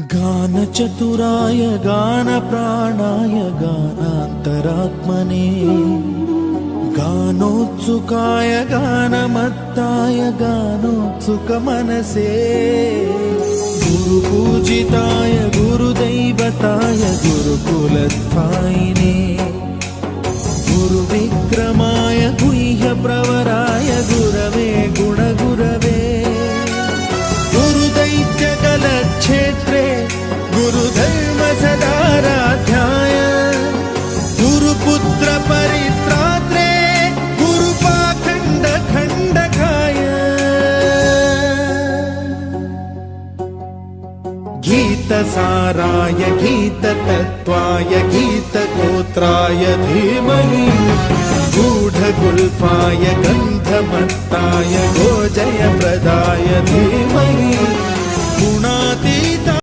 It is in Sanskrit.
गानचतुराय गानप्राणाय गानान्तरात्मने गानोत्सुकाय गानमत्ताय गानोत्सुकमनसे गुरुपूजिताय गुरुदैवताय गुरुकुलस्थायिने गुरुविक्रमाय गुह्यप्रवराय गुरवे गुणगुरवे गुरुदैत्यकलक्षेत्रे गुरुधर्मसदाराध्याय गुरुपुत्र परित्रात्रे गुरुपाखण्डखण्डकाय गीतसाराय गीततत्त्वाय गीतगोत्राय धीमहि गूढगुल्फाय गन्धमत्ताय गोजयप्रदाय धीमहि